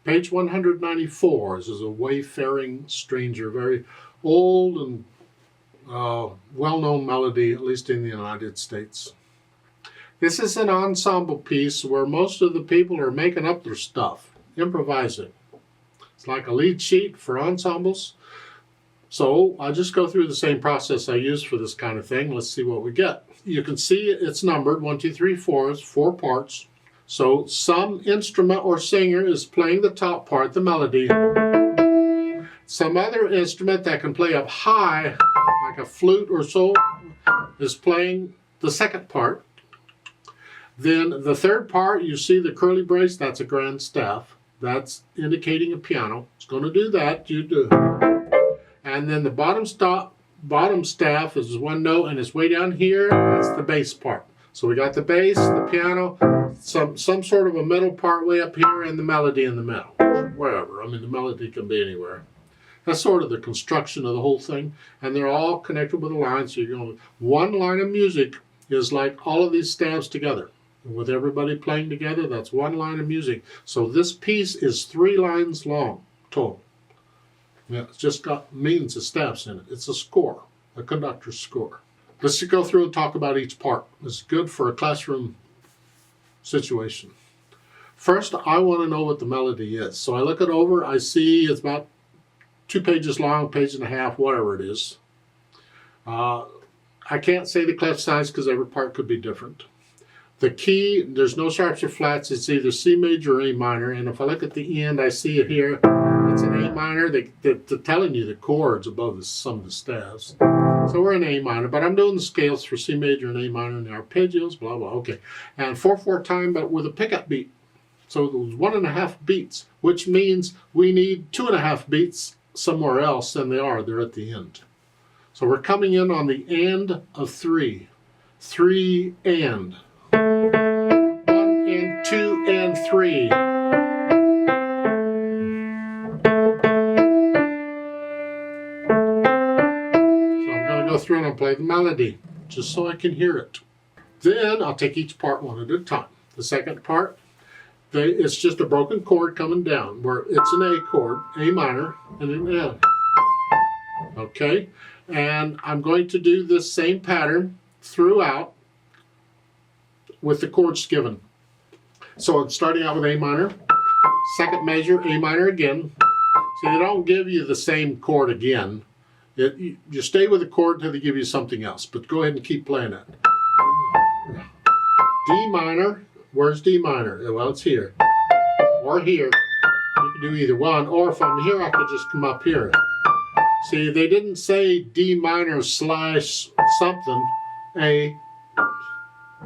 Page 194. This is a Wayfaring Stranger, very old and well-known melody, at least in the United States. This is an ensemble piece where most of the people are making up their stuff, improvising. It's like a lead sheet for ensembles. So I'll just go through the same process I use for this kind of thing. Let's see what we get. You can see it's numbered 1, 2, 3, 4, 4 parts. So some instrument or singer is playing the top part, the melody. Some other instrument that can play up high, like a flute or so, is playing the second part. Then the third part, you see the curly brace, that's a grand staff. That's indicating a piano. It's going to do that, you do. And then the bottom staff is one note, and it's way down here. That's the bass part. So we got the bass, the piano, some sort of a middle part way up here, and the melody in the middle. Wherever. I mean, the melody can be anywhere. That's sort of the construction of the whole thing. And they're all connected with a line. So you're going, one line of music is like all of these staves together. With everybody playing together, that's one line of music. So this piece is 3 lines long total. Yeah, it's just got millions of steps in it. It's a score, a conductor's score. Let's go through and talk about each part. It's good for a classroom situation. First, I want to know what the melody is. So I look it over. I see it's about 2 pages long, 1.5 pages, whatever it is. I can't say the clef size because every part could be different. The key, there's no sharps or flats. It's either C major or A minor. And if I look at the end, I see it here. It's an A minor. They're telling you the chords above some of the staves. So we're in A minor, but I'm doing the scales for C major and A minor and the arpeggios, blah, blah, okay. And 4/4 time, but with a pickup beat. So there's 1.5 beats, which means we need 2.5 beats somewhere else than they are. They're at the end. So we're coming in on the and of 3. 3 and. 1 and 2 and 3. Through and I'll play the melody just so I can hear it. Then I'll take each part one at a time. The second part, it's just a broken chord coming down where it's an A chord, A minor, and an N. Okay, and I'm going to do this same pattern throughout with the chords given. So I'm starting out with A minor, second measure, A minor again. So they don't give you the same chord again. You stay with the chord until they give you something else, but go ahead and keep playing it. D minor, where's D minor? Well, it's here, or here. You can do either one, or if I'm here, I could just come up here. See, they didn't say D minor slash something, A,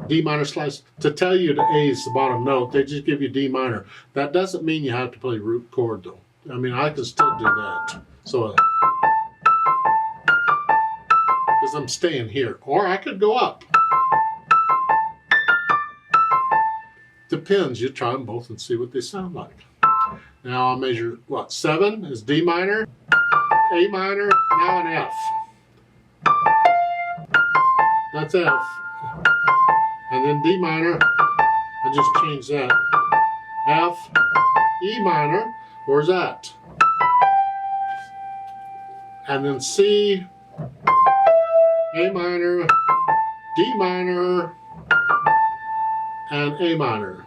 D minor slash, to tell you the A is the bottom note. They just give you D minor. That doesn't mean you have to play root chord, though. I mean, I can still do that. So, because I'm staying here. Or I could go up. Depends. You try them both and see what they sound like. Now I'll measure, what, 7 is D minor, A minor, now an F. That's F. And then D minor, I just changed that. F, E minor, where's that? And then C, A minor, D minor, and A minor.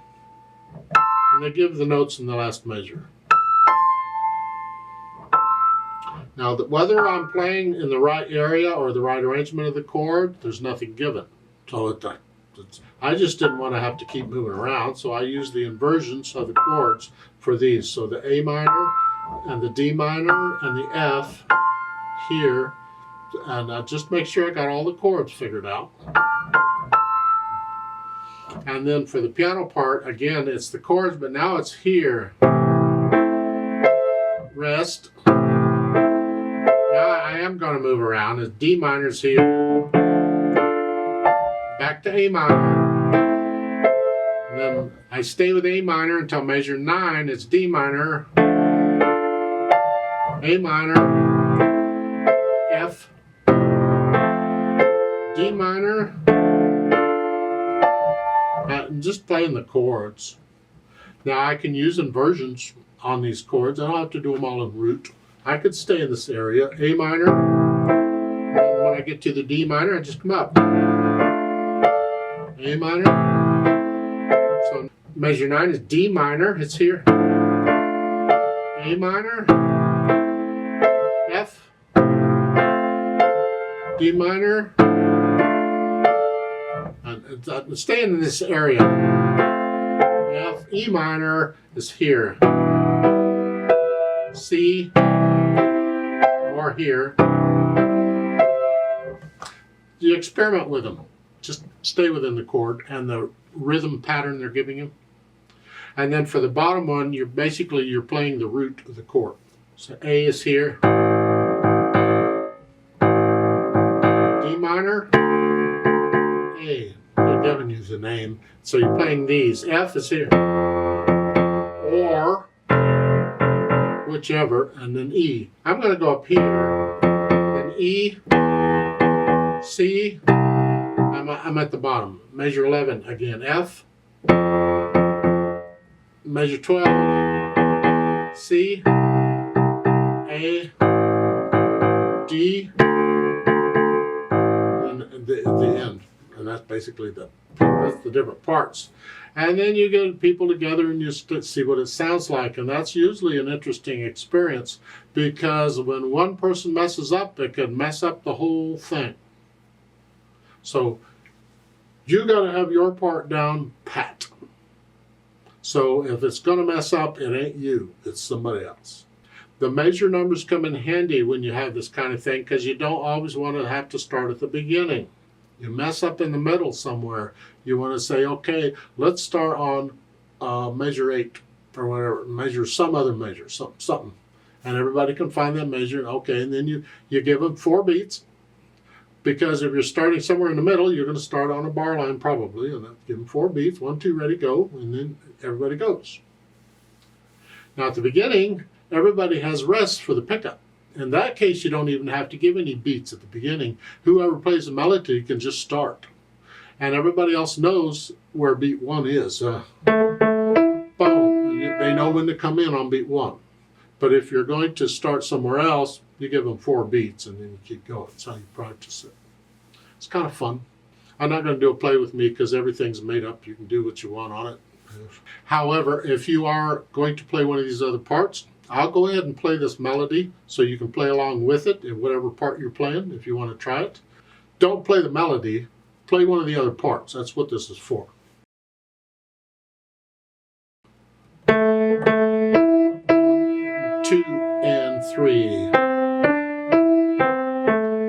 And they give the notes in the last measure. Now, whether I'm playing in the right area or the right arrangement of the chord, there's nothing given. So I just didn't want to have to keep moving around, so I used the inversions of the chords for these. So the A minor and the D minor and the F here. And just make sure I got all the chords figured out. And then for the piano part, again, it's the chords, but now it's here. Rest. Now I am going to move around. It's D minor's here. Back to A minor. And then I stay with A minor until measure 9. It's D minor, A minor, F, D minor. I'm just playing the chords. Now I can use inversions on these chords. I don't have to do them all in root. I could stay in this area. A minor. And when I get to the D minor, I just come up. A minor. So measure 9 is D minor. It's here. A minor. F. D minor. And I'm staying in this area. F. E minor is here. C. Or here. You experiment with them. Just stay within the chord and the rhythm pattern they're giving you. And then for the bottom one, you're playing the root of the chord. So A is here. D minor. A. They're giving you the name. So you're playing these. F is here. Or whichever, and then E. I'm going to go up here. Then E. C. I'm at the bottom. Measure 11 again. F. Measure 12. C. A. D. And the end. And that's basically that's the different parts. And then you get people together and you see what it sounds like. And that's usually an interesting experience, because when one person messes up, it can mess up the whole thing. So you got to have your part down pat. So if it's going to mess up, it ain't you, it's somebody else. The measure numbers come in handy when you have this kind of thing, because you don't always want to have to start at the beginning. You mess up in the middle somewhere. You want to say, okay, let's start on measure 8 or whatever, measure some other measure, something. And everybody can find that measure. Okay, and then you give them 4 beats. Because if you're starting somewhere in the middle, you're going to start on a bar line probably, and then give them 4 beats, 1, 2, ready, go, and then everybody goes. Now at the beginning, everybody has rest for the pickup. In that case, you don't even have to give any beats at the beginning. Whoever plays the melody can just start. And everybody else knows where beat 1 is. Boom. They know when to come in on beat 1. But if you're going to start somewhere else, you give them 4 beats and then you keep going. That's how you practice it. It's kind of fun. I'm not going to do a play with me because everything's made up. You can do what you want on it. However, if you are going to play one of these other parts, I'll go ahead and play this melody so you can play along with it in whatever part you're playing if you want to try it. Don't play the melody. Play one of the other parts. That's what this is for. 2 and 3.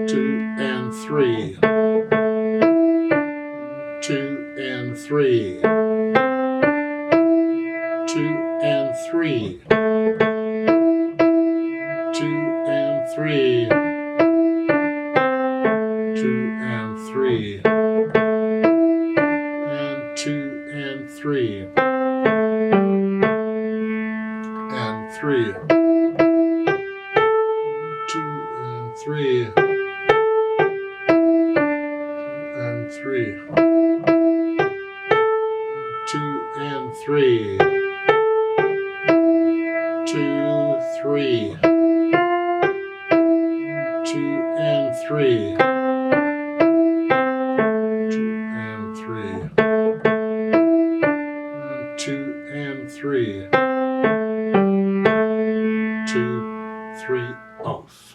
2 and 3. 2 and 3. 2 and 3. 2 and 3. 2 and 3. And 2 and 3. And 3. 2 and 3. And 3. 2 and 3. 2, 3. 2 and 3. 2 and 3. And 2 and 3. 2, 3 off.